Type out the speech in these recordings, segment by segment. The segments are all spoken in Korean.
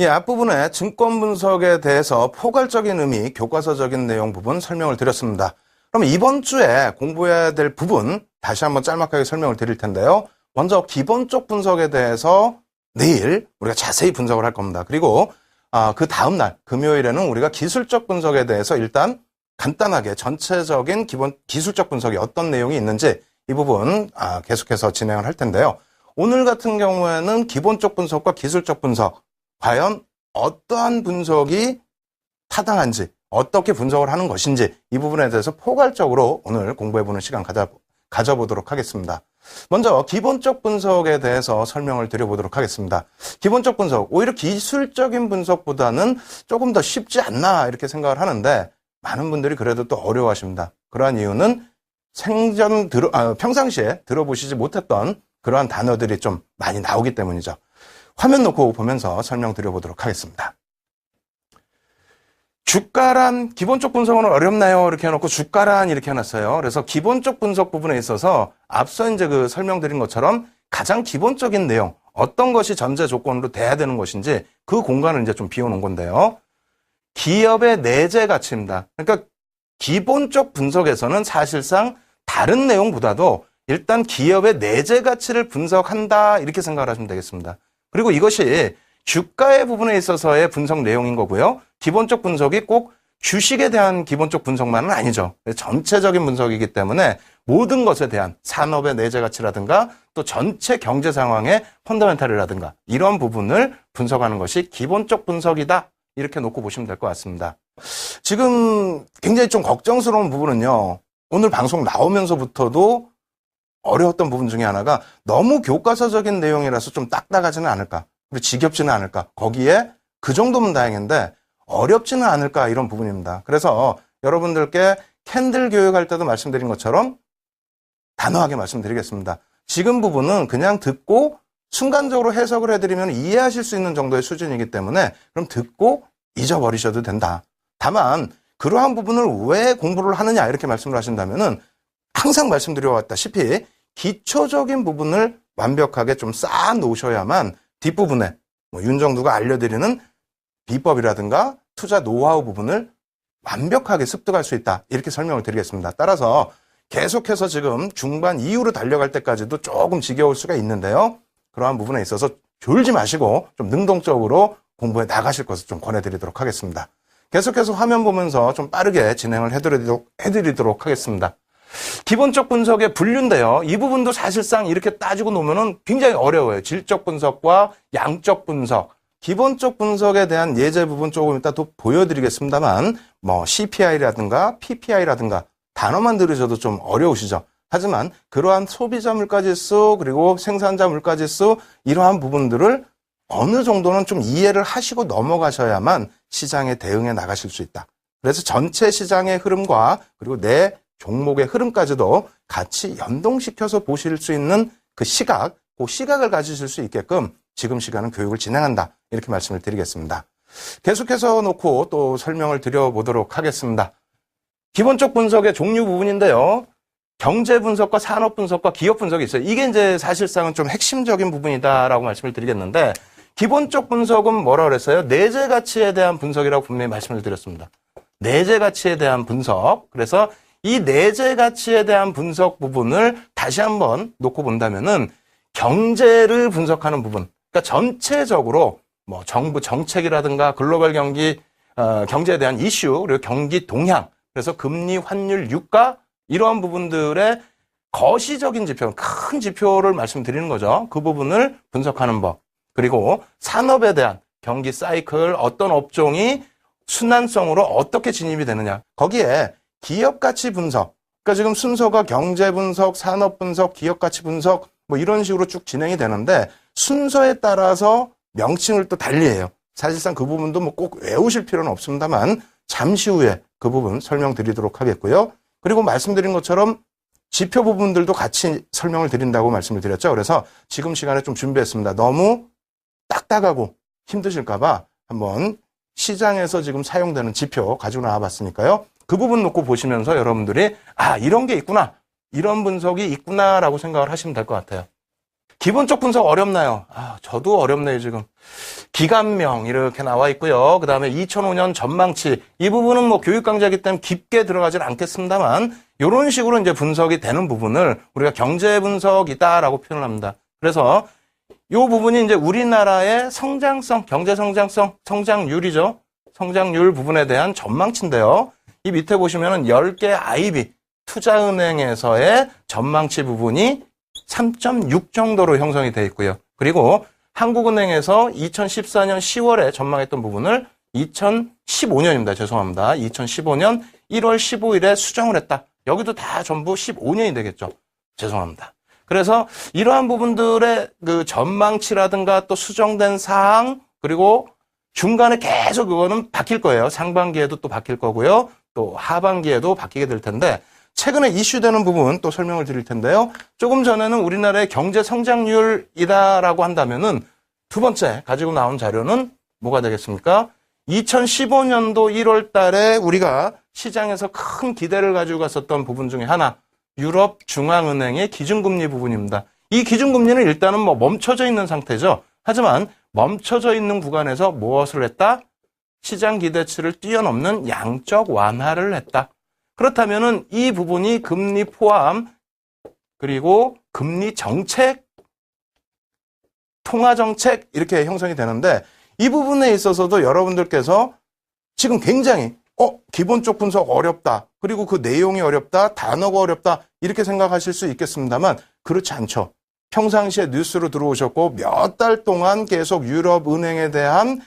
이 앞부분에 증권 분석에 대해서 포괄적인 의미, 교과서적인 내용 부분 설명을 드렸습니다. 그럼 이번 주에 공부해야 될 부분 다시 한번 짤막하게 설명을 드릴 텐데요. 먼저 기본적 분석에 대해서 내일 우리가 자세히 분석을 할 겁니다. 그리고 그 다음날 금요일에는 우리가 기술적 분석에 대해서 일단 간단하게 전체적인 기술적 분석이 어떤 내용이 있는지 이 부분 계속해서 진행을 할 텐데요. 오늘 같은 경우에는 기본적 분석과 기술적 분석, 과연 어떠한 분석이 타당한지, 어떻게 분석을 하는 것인지 이 부분에 대해서 포괄적으로 오늘 공부해보는 시간 가져보도록 하겠습니다. 먼저 기본적 분석에 대해서 설명을 드려보도록 하겠습니다. 기본적 분석, 오히려 기술적인 분석보다는 조금 더 쉽지 않나 이렇게 생각을 하는데 많은 분들이 그래도 또 어려워하십니다. 그러한 이유는 평상시에 들어보시지 못했던 그러한 단어들이 좀 많이 나오기 때문이죠. 화면 놓고 보면서 설명드려보도록 하겠습니다. 주가란 기본적 분석은 어렵나요? 이렇게 해놓고 주가란 이렇게 해놨어요. 그래서 기본적 분석 부분에 있어서 앞서 이제 설명드린 것처럼 가장 기본적인 내용, 어떤 것이 전제 조건으로 돼야 되는 것인지 그 공간을 이제 좀 비워놓은 건데요. 기업의 내재 가치입니다. 그러니까 기본적 분석에서는 사실상 다른 내용보다도 일단 기업의 내재 가치를 분석한다 이렇게 생각을 하시면 되겠습니다. 그리고 이것이 주가의 부분에 있어서의 분석 내용인 거고요. 기본적 분석이 꼭 주식에 대한 기본적 분석만은 아니죠. 전체적인 분석이기 때문에 모든 것에 대한 산업의 내재 가치라든가 또 전체 경제 상황의 펀더멘탈이라든가 이런 부분을 분석하는 것이 기본적 분석이다. 이렇게 놓고 보시면 될 것 같습니다. 지금 굉장히 좀 걱정스러운 부분은요. 오늘 방송 나오면서부터도 어려웠던 부분 중에 하나가 너무 교과서적인 내용이라서 좀 딱딱하지는 않을까. 그리고 지겹지는 않을까. 거기에 그 정도면 다행인데 어렵지는 않을까 이런 부분입니다. 그래서 여러분들께 캔들 교육할 때도 말씀드린 것처럼 단호하게 말씀드리겠습니다. 지금 부분은 그냥 듣고 순간적으로 해석을 해드리면 이해하실 수 있는 정도의 수준이기 때문에 그럼 듣고 잊어버리셔도 된다. 다만 그러한 부분을 왜 공부를 하느냐 이렇게 말씀을 하신다면은 항상 말씀드려왔다시피 기초적인 부분을 완벽하게 좀 쌓아 놓으셔야만 뒷부분에 윤정두가 알려드리는 비법이라든가 투자 노하우 부분을 완벽하게 습득할 수 있다. 이렇게 설명을 드리겠습니다. 따라서 계속해서 지금 중반 이후로 달려갈 때까지도 조금 지겨울 수가 있는데요. 그러한 부분에 있어서 졸지 마시고 좀 능동적으로 공부해 나가실 것을 좀 권해드리도록 하겠습니다. 계속해서 화면 보면서 좀 빠르게 진행을 해드리도록 하겠습니다. 기본적 분석의 분류인데요. 이 부분도 사실상 이렇게 따지고 놓으면 굉장히 어려워요. 질적 분석과 양적 분석. 기본적 분석에 대한 예제 부분 조금 이따 또 보여드리겠습니다만 CPI라든가 PPI라든가 단어만 들으셔도 좀 어려우시죠. 하지만 그러한 소비자 물가지수 그리고 생산자 물가지수 이러한 부분들을 어느 정도는 좀 이해를 하시고 넘어가셔야만 시장에 대응해 나가실 수 있다. 그래서 전체 시장의 흐름과 그리고 내 종목의 흐름까지도 같이 연동시켜서 보실 수 있는 그 시각을 가지실 수 있게끔 지금 시간은 교육을 진행한다. 이렇게 말씀을 드리겠습니다. 계속해서 놓고 또 설명을 드려보도록 하겠습니다. 기본적 분석의 종류 부분인데요. 경제 분석과 산업 분석과 기업 분석이 있어요. 이게 이제 사실상은 좀 핵심적인 부분이다라고 말씀을 드리겠는데 기본적 분석은 뭐라 그랬어요? 내재 가치에 대한 분석이라고 분명히 말씀을 드렸습니다. 내재 가치에 대한 분석. 그래서 이 내재 가치에 대한 분석 부분을 다시 한번 놓고 본다면은 경제를 분석하는 부분. 그러니까 전체적으로 정부 정책이라든가 글로벌 경제에 대한 이슈 그리고 경기 동향. 그래서 금리, 환율, 유가 이러한 부분들의 거시적인 지표, 큰 지표를 말씀드리는 거죠. 그 부분을 분석하는 법. 그리고 산업에 대한 경기 사이클, 어떤 업종이 순환성으로 어떻게 진입이 되느냐. 거기에 기업 가치 분석. 그러니까 지금 순서가 경제 분석, 산업 분석, 기업 가치 분석 이런 식으로 쭉 진행이 되는데 순서에 따라서 명칭을 또 달리해요. 사실상 그 부분도 꼭 외우실 필요는 없습니다만 잠시 후에 그 부분 설명드리도록 하겠고요. 그리고 말씀드린 것처럼 지표 부분들도 같이 설명을 드린다고 말씀을 드렸죠. 그래서 지금 시간에 좀 준비했습니다. 너무 딱딱하고 힘드실까봐 한번 시장에서 지금 사용되는 지표 가지고 나와봤으니까요. 그 부분 놓고 보시면서 여러분들이 이런 게 있구나. 이런 분석이 있구나라고 생각을 하시면 될 것 같아요. 기본적 분석 어렵나요? 저도 어렵네요, 지금. 기간명 이렇게 나와 있고요. 그 다음에 2005년 전망치. 이 부분은 뭐 교육 강좌이기 때문에 깊게 들어가진 않겠습니다만, 이런 식으로 이제 분석이 되는 부분을 우리가 경제 분석이다라고 표현을 합니다. 그래서 이 부분이 이제 우리나라의 성장성, 경제 성장성, 성장률이죠. 성장률 부분에 대한 전망치인데요. 이 밑에 보시면은 10개 IB, 투자은행에서의 전망치 부분이 3.6 정도로 형성이 되어 있고요. 그리고 한국은행에서 2014년 10월에 전망했던 부분을 2015년입니다. 죄송합니다. 2015년 1월 15일에 수정을 했다. 여기도 다 전부 15년이 되겠죠. 죄송합니다. 그래서 이러한 부분들의 그 전망치라든가 또 수정된 사항, 그리고 중간에 계속 그거는 바뀔 거예요. 상반기에도 또 바뀔 거고요. 또 하반기에도 바뀌게 될 텐데, 최근에 이슈되는 부분 또 설명을 드릴 텐데요. 조금 전에는 우리나라의 경제 성장률이다라고 한다면은 두 번째 가지고 나온 자료는 뭐가 되겠습니까? 2015년도 1월 달에 우리가 시장에서 큰 기대를 가지고 갔었던 부분 중에 하나, 유럽 중앙은행의 기준금리 부분입니다. 이 기준금리는 일단은 뭐 멈춰져 있는 상태죠. 하지만 멈춰져 있는 구간에서 무엇을 했다? 시장 기대치를 뛰어넘는 양적 완화를 했다. 그렇다면은 이 부분이 금리 포함, 그리고 금리 정책, 통화 정책 이렇게 형성이 되는데, 이 부분에 있어서도 여러분들께서 지금 굉장히 기본적 분석 어렵다, 그리고 그 내용이 어렵다, 단어가 어렵다 이렇게 생각하실 수 있겠습니다만 그렇지 않죠. 평상시에 뉴스로 들어오셨고 몇 달 동안 계속 유럽은행에 대한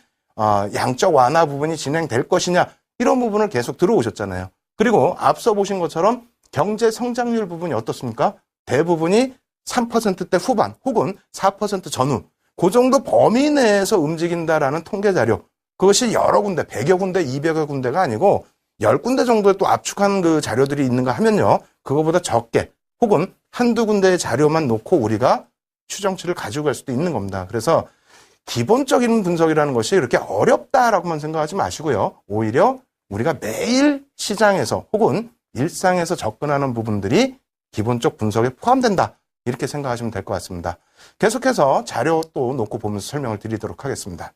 양적 완화 부분이 진행될 것이냐 이런 부분을 계속 들어오셨잖아요. 그리고 앞서 보신 것처럼 경제 성장률 부분이 어떻습니까? 대부분이 3%대 후반 혹은 4% 전후, 그 정도 범위 내에서 움직인다라는 통계 자료, 그것이 여러 군데, 100여 군데, 200여 군데가 아니고 10군데 정도의 또 압축한 그 자료들이 있는가 하면요, 그거보다 적게 혹은 한두 군데의 자료만 놓고 우리가 추정치를 가지고 갈 수도 있는 겁니다. 그래서 기본적인 분석이라는 것이 이렇게 어렵다라고만 생각하지 마시고요, 오히려 우리가 매일 시장에서 혹은 일상에서 접근하는 부분들이 기본적 분석에 포함된다, 이렇게 생각하시면 될 것 같습니다. 계속해서 자료 또 놓고 보면서 설명을 드리도록 하겠습니다.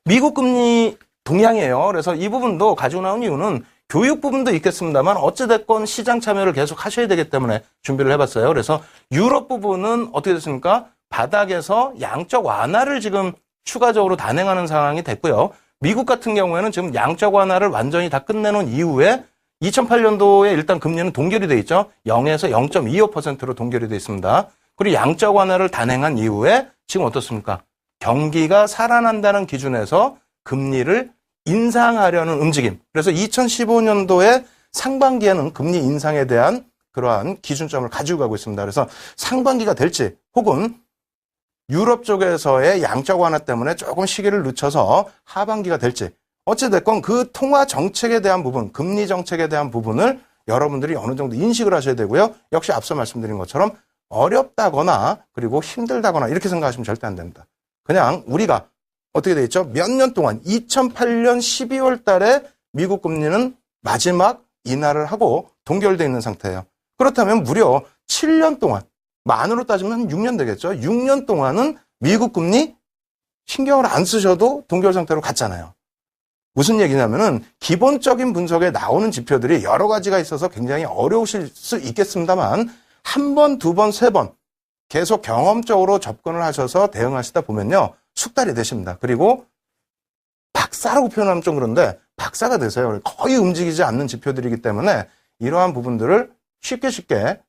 미국 금리 동향이에요. 그래서 이 부분도 가지고 나온 이유는 교육 부분도 있겠습니다만 어찌됐건 시장 참여를 계속 하셔야 되기 때문에 준비를 해봤어요. 그래서 유럽 부분은 어떻게 됐습니까? 바닥에서 양적 완화를 지금 추가적으로 단행하는 상황이 됐고요. 미국 같은 경우에는 지금 양적 완화를 완전히 다 끝내놓은 이후에 2008년도에 일단 금리는 동결이 돼 있죠. 0에서 0.25%로 동결이 돼 있습니다. 그리고 양적 완화를 단행한 이후에 지금 어떻습니까? 경기가 살아난다는 기준에서 금리를 인상하려는 움직임. 그래서 2015년도에 상반기에는 금리 인상에 대한 그러한 기준점을 가지고 가고 있습니다. 그래서 상반기가 될지 혹은 유럽 쪽에서의 양적 완화 때문에 조금 시기를 늦춰서 하반기가 될지, 어찌됐건 그 통화 정책에 대한 부분, 금리 정책에 대한 부분을 여러분들이 어느 정도 인식을 하셔야 되고요. 역시 앞서 말씀드린 것처럼 어렵다거나 그리고 힘들다거나 이렇게 생각하시면 절대 안 됩니다. 그냥 우리가 어떻게 돼 있죠? 몇 년 동안 2008년 12월 달에 미국 금리는 마지막 인하를 하고 동결되어 있는 상태예요. 그렇다면 무려 7년 동안, 만으로 따지면 6년 되겠죠? 6년 동안은 미국 금리 신경을 안 쓰셔도 동결 상태로 갔잖아요. 무슨 얘기냐면은 기본적인 분석에 나오는 지표들이 여러 가지가 있어서 굉장히 어려우실 수 있겠습니다만 한 번, 두 번, 세 번 계속 경험적으로 접근을 하셔서 대응하시다 보면요, 숙달이 되십니다. 그리고 박사라고 표현하면 좀 그런데 박사가 되세요. 거의 움직이지 않는 지표들이기 때문에 이러한 부분들을 쉽게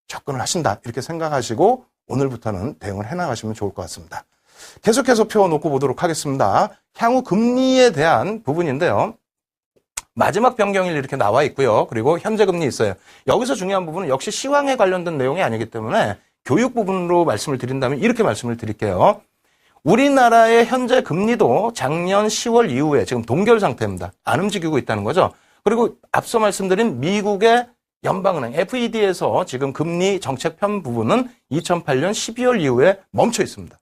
접근을 하신다, 이렇게 생각하시고 오늘부터는 대응을 해나가시면 좋을 것 같습니다. 계속해서 펴놓고 보도록 하겠습니다. 향후 금리에 대한 부분인데요. 마지막 변경일 이렇게 나와 있고요. 그리고 현재 금리 있어요. 여기서 중요한 부분은 역시 시황에 관련된 내용이 아니기 때문에 교육 부분으로 말씀을 드린다면 이렇게 말씀을 드릴게요. 우리나라의 현재 금리도 작년 10월 이후에 지금 동결 상태입니다. 안 움직이고 있다는 거죠. 그리고 앞서 말씀드린 미국의 연방은행 FED에서 지금 금리 정책편 부분은 2008년 12월 이후에 멈춰 있습니다.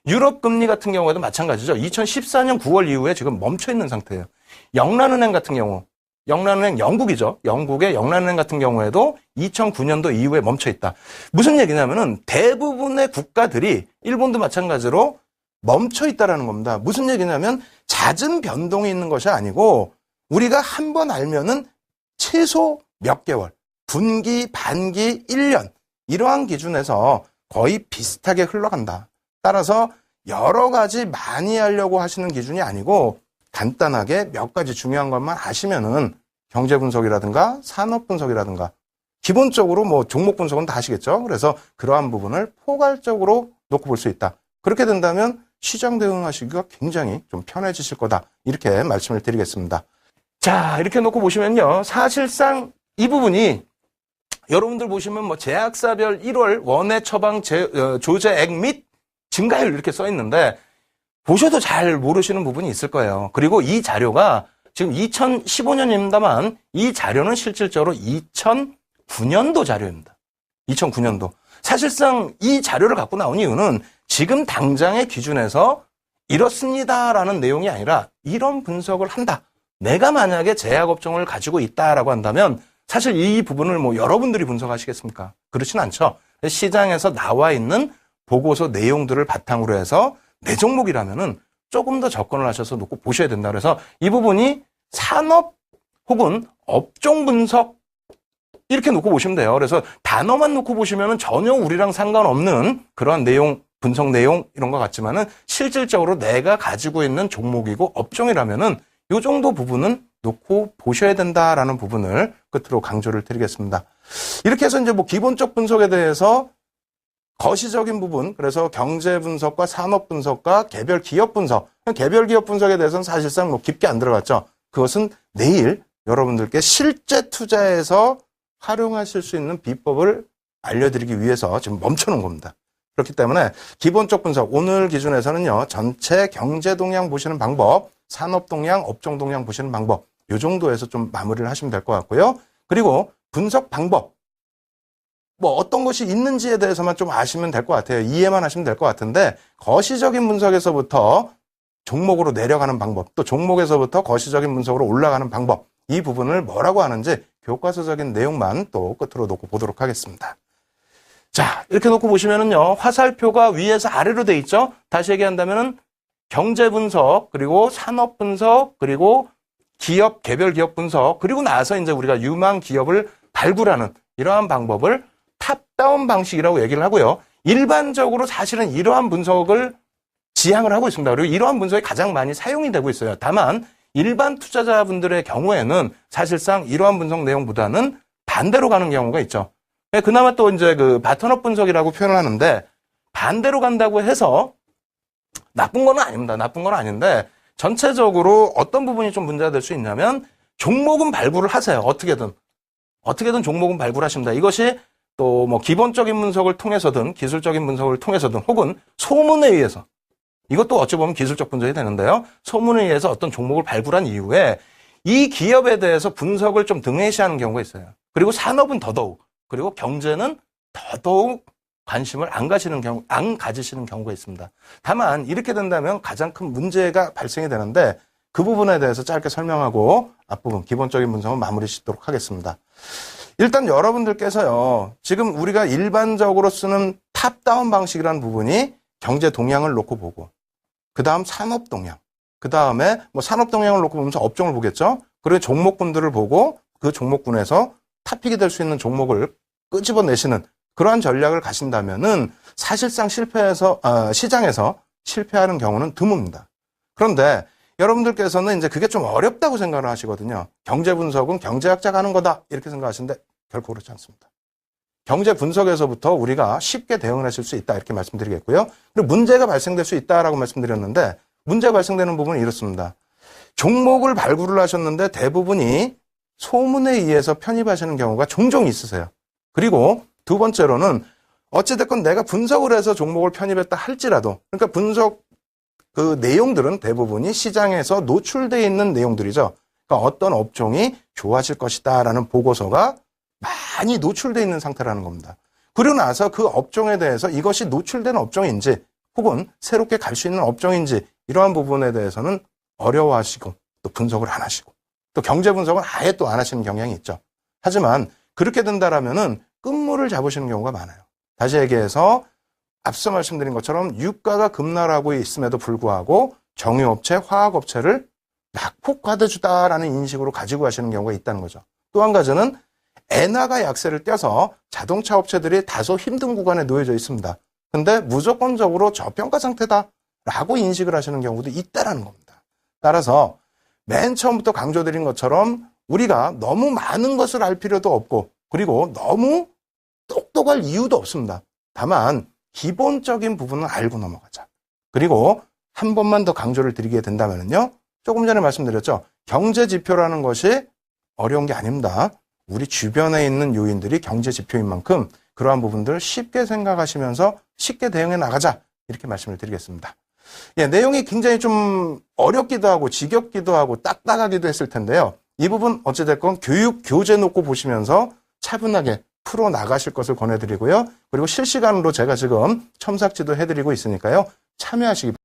유럽 금리 같은 경우에도 마찬가지죠. 2014년 9월 이후에 지금 멈춰 있는 상태예요. 영란은행 같은 경우 영란은행 영국이죠. 영국의 영란은행 같은 경우에도 2009년도 이후에 멈춰 있다. 무슨 얘기냐면은 대부분의 국가들이 일본도 마찬가지로 멈춰 있다라는 겁니다. 무슨 얘기냐면 잦은 변동이 있는 것이 아니고 우리가 한 번 알면은 최소 몇 개월, 분기, 반기, 1년 이러한 기준에서 거의 비슷하게 흘러간다. 따라서 여러 가지 많이 하려고 하시는 기준이 아니고 간단하게 몇 가지 중요한 것만 아시면은 경제 분석이라든가 산업 분석이라든가 기본적으로 뭐 종목 분석은 다 하시겠죠. 그래서 그러한 부분을 포괄적으로 놓고 볼 수 있다. 그렇게 된다면 시장 대응하시기가 굉장히 좀 편해지실 거다. 이렇게 말씀을 드리겠습니다. 자, 이렇게 놓고 보시면요. 사실상 이 부분이 여러분들 보시면 뭐 제약사별 1월 원해 처방 조제액 및 증가율 이렇게 써 있는데 보셔도 잘 모르시는 부분이 있을 거예요. 그리고 이 자료가 지금 2015년입니다만 이 자료는 실질적으로 2009년도 자료입니다. 2009년도. 사실상 이 자료를 갖고 나온 이유는 지금 당장의 기준에서 이렇습니다라는 내용이 아니라 이런 분석을 한다. 내가 만약에 제약업종을 가지고 있다라고 한다면 사실 이 부분을 뭐 여러분들이 분석하시겠습니까? 그렇진 않죠. 시장에서 나와 있는 보고서 내용들을 바탕으로 해서 내 종목이라면은 조금 더 접근을 하셔서 놓고 보셔야 된다. 그래서 이 부분이 산업 혹은 업종 분석 이렇게 놓고 보시면 돼요. 그래서 단어만 놓고 보시면은 전혀 우리랑 상관없는 그러한 내용, 분석 내용 이런 것 같지만은 실질적으로 내가 가지고 있는 종목이고 업종이라면은 이 정도 부분은 놓고 보셔야 된다라는 부분을 끝으로 강조를 드리겠습니다. 이렇게 해서 이제 뭐 기본적 분석에 대해서 거시적인 부분, 그래서 경제 분석과 산업 분석과 개별 기업 분석, 개별 기업 분석에 대해서는 사실상 뭐 깊게 안 들어갔죠. 그것은 내일 여러분들께 실제 투자에서 활용하실 수 있는 비법을 알려드리기 위해서 지금 멈춰놓은 겁니다. 그렇기 때문에 기본적 분석, 오늘 기준에서는요, 전체 경제 동향 보시는 방법, 산업 동향, 업종 동향 보시는 방법, 이 정도에서 좀 마무리를 하시면 될 것 같고요. 그리고 분석 방법, 뭐 어떤 것이 있는지에 대해서만 좀 아시면 될 것 같아요. 이해만 하시면 될 것 같은데 거시적인 분석에서부터 종목으로 내려가는 방법, 또 종목에서부터 거시적인 분석으로 올라가는 방법, 이 부분을 뭐라고 하는지 교과서적인 내용만 또 끝으로 놓고 보도록 하겠습니다. 자, 이렇게 놓고 보시면은요, 화살표가 위에서 아래로 돼 있죠. 다시 얘기한다면은 경제 분석, 그리고 산업 분석, 그리고 기업, 개별 기업 분석, 그리고 나서 이제 우리가 유망 기업을 발굴하는 이러한 방법을 탑다운 방식이라고 얘기를 하고요. 일반적으로 사실은 이러한 분석을 지향을 하고 있습니다. 그리고 이러한 분석이 가장 많이 사용이 되고 있어요. 다만 일반 투자자분들의 경우에는 사실상 이러한 분석 내용보다는 반대로 가는 경우가 있죠. 그나마 또 이제 그 바텀업 분석이라고 표현을 하는데 반대로 간다고 해서 나쁜 건 아닙니다. 나쁜 건 아닌데 전체적으로 어떤 부분이 좀 문제가 될 수 있냐면 종목은 발굴을 하세요. 어떻게든 종목은 발굴하십니다. 이것이 또 뭐 기본적인 분석을 통해서든 기술적인 분석을 통해서든 혹은 소문에 의해서 이것도 어찌 보면 기술적 분석이 되는데요. 소문에 의해서 어떤 종목을 발굴한 이후에 이 기업에 대해서 분석을 좀 등해시하는 경우가 있어요. 그리고 산업은 더더욱, 그리고 경제는 더더욱 관심을 안 가지시는 경우가 있습니다. 다만 이렇게 된다면 가장 큰 문제가 발생이 되는데 그 부분에 대해서 짧게 설명하고 앞부분 기본적인 분석은 마무리 짓도록 하겠습니다. 일단 여러분들께서요, 지금 우리가 일반적으로 쓰는 탑다운 방식이라는 부분이 경제 동향을 놓고 보고, 그 다음 산업 동향, 그 다음에 뭐 산업 동향을 놓고 보면서 업종을 보겠죠? 그리고 종목군들을 보고 그 종목군에서 탑픽이 될 수 있는 종목을 끄집어내시는 그러한 전략을 가신다면은 사실상 시장에서 실패하는 경우는 드뭅니다. 그런데 여러분들께서는 이제 그게 좀 어렵다고 생각을 하시거든요. 경제 분석은 경제학자가 하는 거다 이렇게 생각하시는데 결코 그렇지 않습니다. 경제 분석에서부터 우리가 쉽게 대응을 하실 수 있다 이렇게 말씀드리겠고요. 그리고 문제가 발생될 수 있다라고 말씀드렸는데 문제가 발생되는 부분은 이렇습니다. 종목을 발굴을 하셨는데 대부분이 소문에 의해서 편입하시는 경우가 종종 있으세요. 그리고 두 번째로는 어찌됐건 내가 분석을 해서 종목을 편입했다 할지라도, 그러니까 분석 그 내용들은 대부분이 시장에서 노출되어 있는 내용들이죠. 그러니까 어떤 업종이 좋아질 것이다라는 보고서가 많이 노출되어 있는 상태라는 겁니다. 그리고 나서 그 업종에 대해서 이것이 노출된 업종인지 혹은 새롭게 갈 수 있는 업종인지 이러한 부분에 대해서는 어려워하시고 또 분석을 안 하시고, 또 경제 분석은 아예 또 안 하시는 경향이 있죠. 하지만 그렇게 된다라면은 끝물을 잡으시는 경우가 많아요. 다시 얘기해서 앞서 말씀드린 것처럼 유가가 급락하고 있음에도 불구하고 정유업체, 화학업체를 낙폭과대주다라는 인식으로 가지고 가시는 경우가 있다는 거죠. 또 한 가지는 엔화가 약세를 떼서 자동차 업체들이 다소 힘든 구간에 놓여져 있습니다. 근데 무조건적으로 저평가 상태다라고 인식을 하시는 경우도 있다라는 겁니다. 따라서 맨 처음부터 강조드린 것처럼 우리가 너무 많은 것을 알 필요도 없고 그리고 너무 똑똑할 이유도 없습니다. 다만 기본적인 부분은 알고 넘어가자. 그리고 한 번만 더 강조를 드리게 된다면요. 조금 전에 말씀드렸죠. 경제 지표라는 것이 어려운 게 아닙니다. 우리 주변에 있는 요인들이 경제 지표인 만큼 그러한 부분들을 쉽게 생각하시면서 쉽게 대응해 나가자. 이렇게 말씀을 드리겠습니다. 예, 내용이 굉장히 좀 어렵기도 하고 지겹기도 하고 딱딱하기도 했을 텐데요. 이 부분 어찌됐건 교육 교재 놓고 보시면서 차분하게 풀어 나가실 것을 권해드리고요. 그리고 실시간으로 제가 지금 첨삭지도 해드리고 있으니까요. 참여하시기 바랍니다.